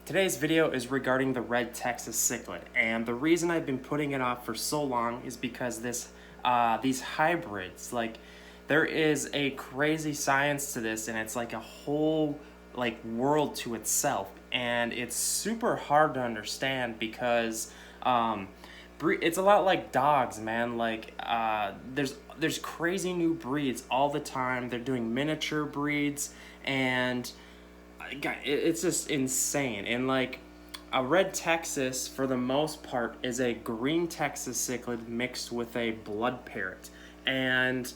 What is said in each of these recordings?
Today's video is regarding the Red Texas Cichlid, and the reason I've been putting it off for so long is because these hybrids, there is a crazy science to this, and it's like a whole world to itself, and it's super hard to understand because it's a lot like dogs, man. There's crazy new breeds all the time. They're doing miniature breeds, and it's just insane. And a Red Texas, for the most part, is a green Texas cichlid mixed with a blood parrot. And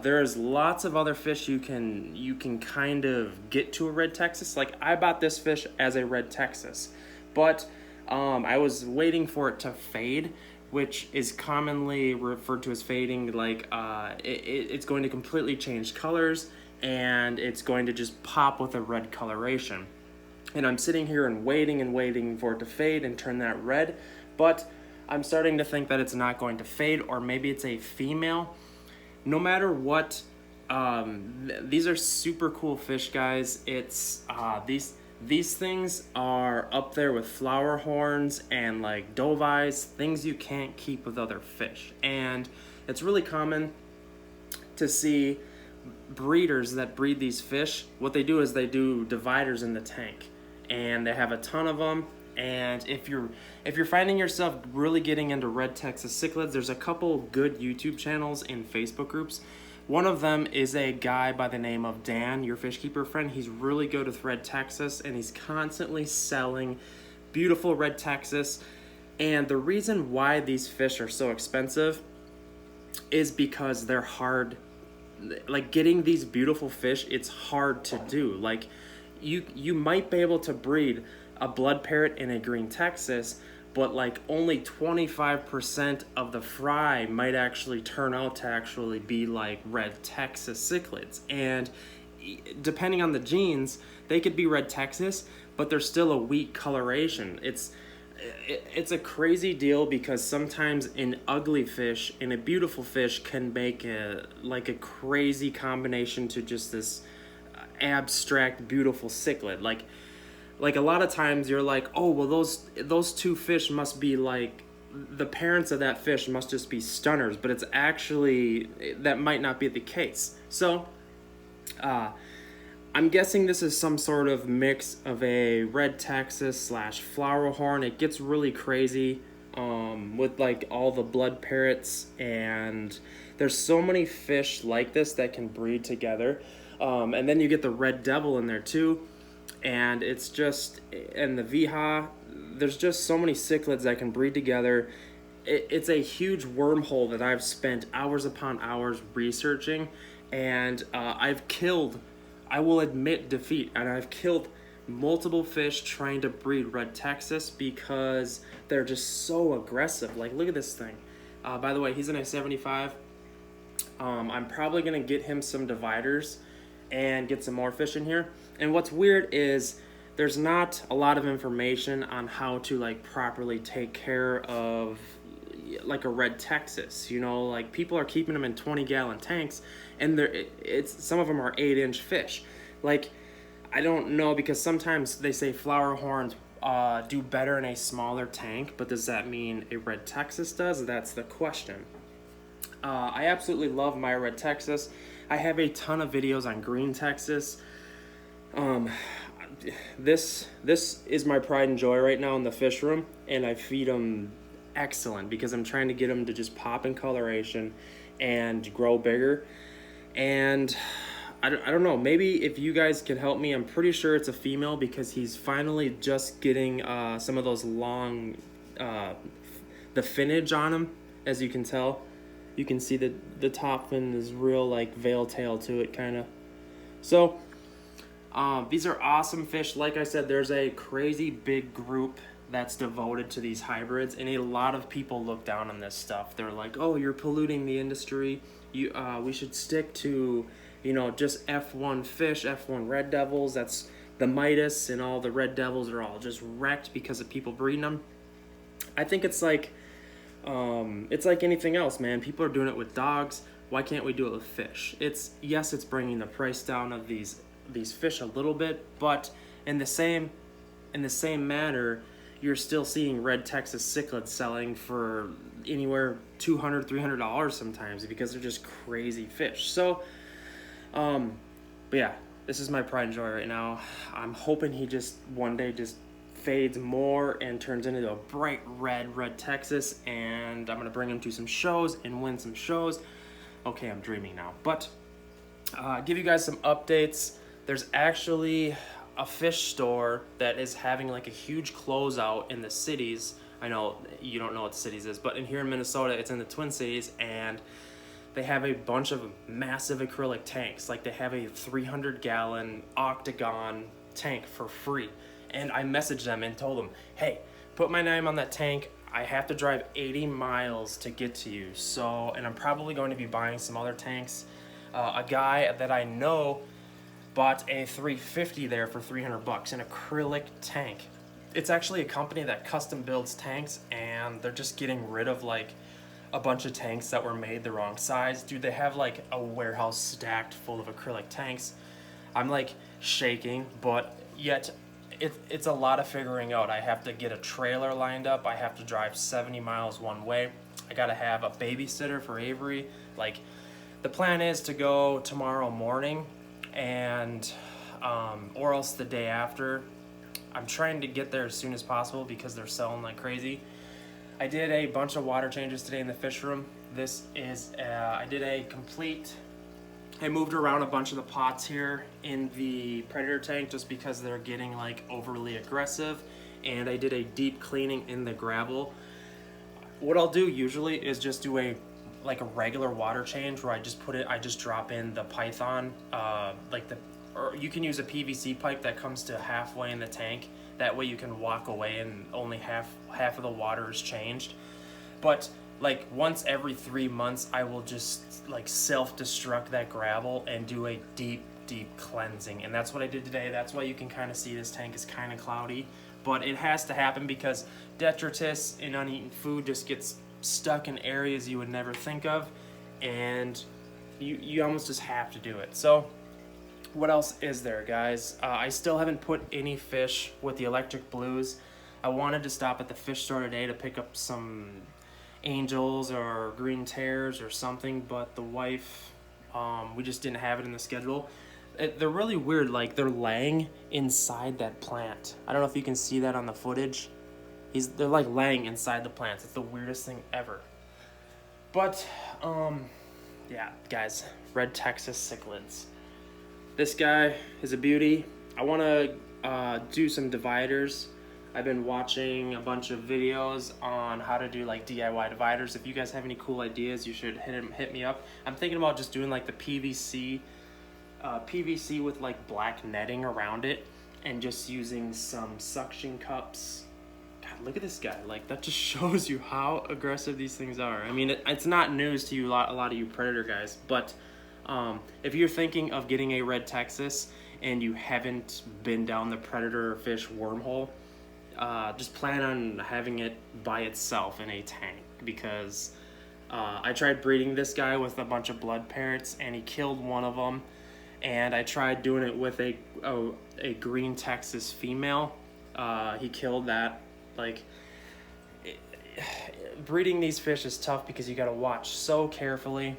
there's lots of other fish you can kind of get to a Red Texas. Like, I bought this fish as a Red Texas, but I was waiting for it to fade, which is commonly referred to as fading. It's going to completely change colors, and it's going to just pop with a red coloration. And I'm sitting here and waiting for it to fade and turn that red, but I'm starting to think that it's not going to fade, or maybe it's a female. No matter what, these are super cool fish, guys. It's these things are up there with flower horns and like dove eyes, things you can't keep with other fish. And it's really common to see breeders that breed these fish. What they do is they do dividers in the tank, and they have a ton of them. And if you're finding yourself really getting into Red Texas cichlids, there's a couple good YouTube channels and Facebook groups. One of them is a guy by the name of Dan, your fish keeper friend. He's really good with Red Texas, and he's constantly selling beautiful Red Texas. And the reason why these fish are so expensive is because they're hard. Like, getting these beautiful fish, it's hard to do. Like, you might be able to breed a blood parrot in a green Texas, but like only 25% of the fry might actually turn out to actually be like Red Texas cichlids. And depending on the genes, they could be Red Texas, but they're still a weak coloration. It's a crazy deal, because sometimes an ugly fish and a beautiful fish can make a crazy combination to just this abstract beautiful cichlid. Like a lot of times you're like, oh, well, those two fish must be like, the parents of that fish must just be stunners, but it's actually, that might not be the case. So I'm guessing this is some sort of mix of a Red Texas / flower horn. It gets really crazy with like all the blood parrots, and there's so many fish like this that can breed together. And then you get the red devil in there too. And it's just, and the Viha, there's just so many cichlids that can breed together. It's a huge wormhole that I've spent hours upon hours researching, and I will admit defeat, and I've killed multiple fish trying to breed Red Texas because they're just so aggressive. Like, look at this thing. By the way, he's in a 75. I'm probably going to get him some dividers and get some more fish in here. And what's weird is there's not a lot of information on how to like properly take care of like a Red Texas. You know, like, people are keeping them in 20-gallon tanks, and some of them are 8-inch fish. Like, I don't know, because sometimes they say flower horns do better in a smaller tank, but does that mean a Red Texas does? That's the question. I absolutely love my Red Texas. I have a ton of videos on green Texas. This is my pride and joy right now in the fish room, and I feed them excellent because I'm trying to get them to just pop in coloration and grow bigger. And I don't know, maybe if you guys can help me. I'm pretty sure it's a female, because he's finally just getting some of those long the finnage on him. As you can tell, you can see that the top fin is real like veil tail to it, kind of. So these are awesome fish. Like I said, there's a crazy big group that's devoted to these hybrids, and a lot of people look down on this stuff. They're like, oh, you're polluting the industry. We should stick to, just F1 fish, F1 red devils. That's the Midas, and all the red devils are all just wrecked because of people breeding them. I think it's like anything else, man. People are doing it with dogs. Why can't we do it with fish? It's bringing the price down of these fish a little bit, but in the same in the same manner, you're still seeing Red Texas Cichlid selling for anywhere $200, $300 sometimes because they're just crazy fish. So, but yeah, this is my pride and joy right now. I'm hoping he just one day just fades more and turns into a bright red Texas, and I'm gonna bring him to some shows and win some shows. Okay, I'm dreaming now, but give you guys some updates. There's actually a fish store that is having like a huge closeout in the cities. I know you don't know what the cities is, but in here in Minnesota, it's in the Twin Cities, and they have a bunch of massive acrylic tanks. Like they have a 300-gallon octagon tank for free. And I messaged them and told them, hey, put my name on that tank. I have to drive 80 miles to get to you. So, and I'm probably going to be buying some other tanks. A guy that I know bought a 350 there for $300, an acrylic tank. It's actually a company that custom builds tanks, and they're just getting rid of like a bunch of tanks that were made the wrong size. Dude, they have like a warehouse stacked full of acrylic tanks. I'm like shaking, but yet it's a lot of figuring out. I have to get a trailer lined up. I have to drive 70 miles one way. I gotta have a babysitter for Avery. Like, the plan is to go tomorrow morning, and or else the day after. I'm trying to get there as soon as possible because they're selling like crazy. I did a bunch of water changes today in the fish room. This is I moved around a bunch of the pots here in the predator tank just because they're getting like overly aggressive, and I did a deep cleaning in the gravel. What I'll do usually is just do a regular water change where I just drop in the python, or you can use a PVC pipe that comes to halfway in the tank. That way you can walk away and only half of the water is changed. But like once every 3 months, I will just like self-destruct that gravel and do a deep cleansing. And that's what I did today. That's why you can kind of see this tank is kind of cloudy. But it has to happen because detritus and uneaten food just gets stuck in areas you would never think of, and you almost just have to do it. So what else is there, guys? I still haven't put any fish with the electric blues. I wanted to stop at the fish store today to pick up some angels or green tears or something, but the wife, we just didn't have it in the schedule. They're really weird. Like, they're laying inside that plant. I don't know if you can see that on the footage. They're like laying inside the plants. It's the weirdest thing ever. But yeah, guys, Red Texas Cichlids. This guy is a beauty. I want to do some dividers. I've been watching a bunch of videos on how to do like DIY dividers. If you guys have any cool ideas, you should hit me up. I'm thinking about just doing like the PVC with like black netting around it, and just using some suction cups. God, look at this guy. Like, that just shows you how aggressive these things are. I mean, it's not news to you, a lot of you predator guys, but if you're thinking of getting a Red Texas and you haven't been down the predator fish wormhole, just plan on having it by itself in a tank, because I tried breeding this guy with a bunch of blood parrots and he killed one of them, and I tried doing it with a green Texas female. He killed that. Like, breeding these fish is tough because you got to watch so carefully.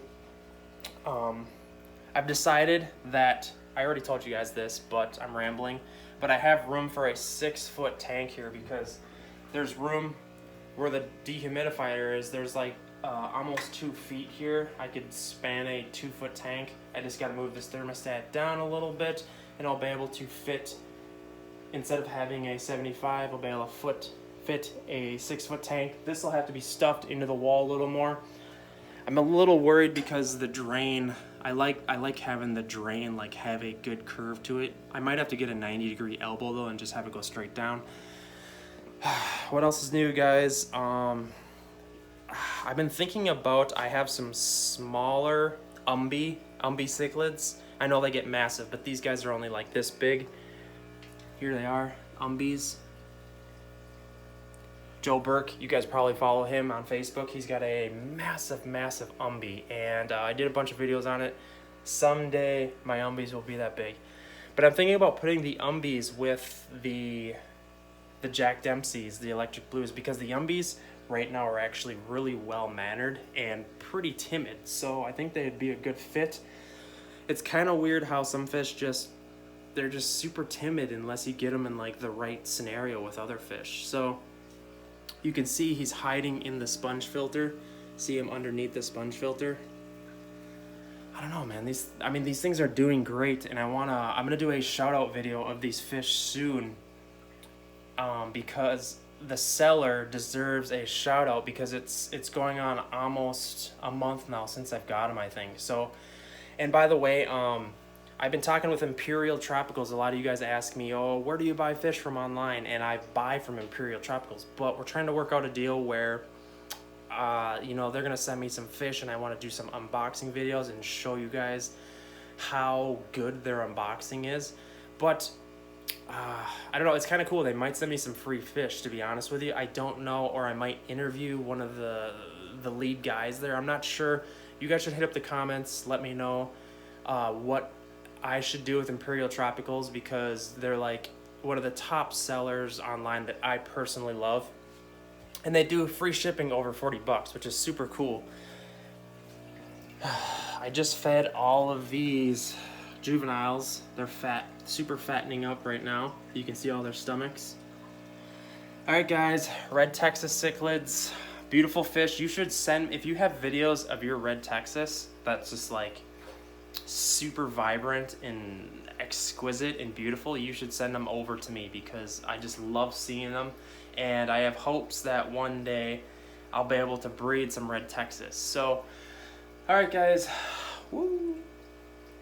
I've decided that, I already told you guys this, but I'm rambling, but I have room for a 6-foot tank here because there's room where the dehumidifier is. There's like almost 2 feet here. I could span a 2-foot tank. I just got to move this thermostat down a little bit, and I'll be able to fit, instead of having a 75, I'll be able to fit a 6-foot tank. This will have to be stuffed into the wall a little more. I'm a little worried because the drain, I like having the drain like have a good curve to it. I might have to get a 90-degree elbow though and just have it go straight down. What else is new, guys? I've been thinking about, I have some smaller umbi cichlids. I know they get massive, but these guys are only like this big. Here they are, umbies. Joe Burke, you guys probably follow him on Facebook. He's got a massive umbi, and I did a bunch of videos on it. Someday my umbies will be that big. But I'm thinking about putting the umbies with the the Jack Dempseys, the electric blues, because the Yumbies right now are actually really well mannered and pretty timid. So I think they'd be a good fit. It's kind of weird how some fish they're just super timid unless you get them in like the right scenario with other fish. So you can see he's hiding in the sponge filter. See him underneath the sponge filter. I don't know, man. These things are doing great, and I'm gonna do a shout out video of these fish soon, because the seller deserves a shout out, because it's going on almost a month now since I've got him, I think. So, and by the way, I've been talking with Imperial Tropicals. A lot of you guys ask me, oh, where do you buy fish from online? And I buy from Imperial Tropicals, but we're trying to work out a deal where, you know, they're gonna send me some fish, and I want to do some unboxing videos and show you guys how good their unboxing is. But I don't know, it's kind of cool. They might send me some free fish, to be honest with you. I don't know, or I might interview one of the lead guys there. I'm not sure. You guys should hit up the comments, let me know what I should do with Imperial Tropicals, because they're like one of the top sellers online that I personally love. And they do free shipping over 40 bucks, which is super cool. I just fed all of these juveniles. They're fat, super fattening up right now. You can see all their stomachs. All right, guys, Red Texas Cichlids, beautiful fish. You should send, if you have videos of your Red Texas that's just like super vibrant and exquisite and beautiful, you should send them over to me, because I just love seeing them. And I have hopes that one day I'll be able to breed some Red Texas. So, all right, guys. Woo.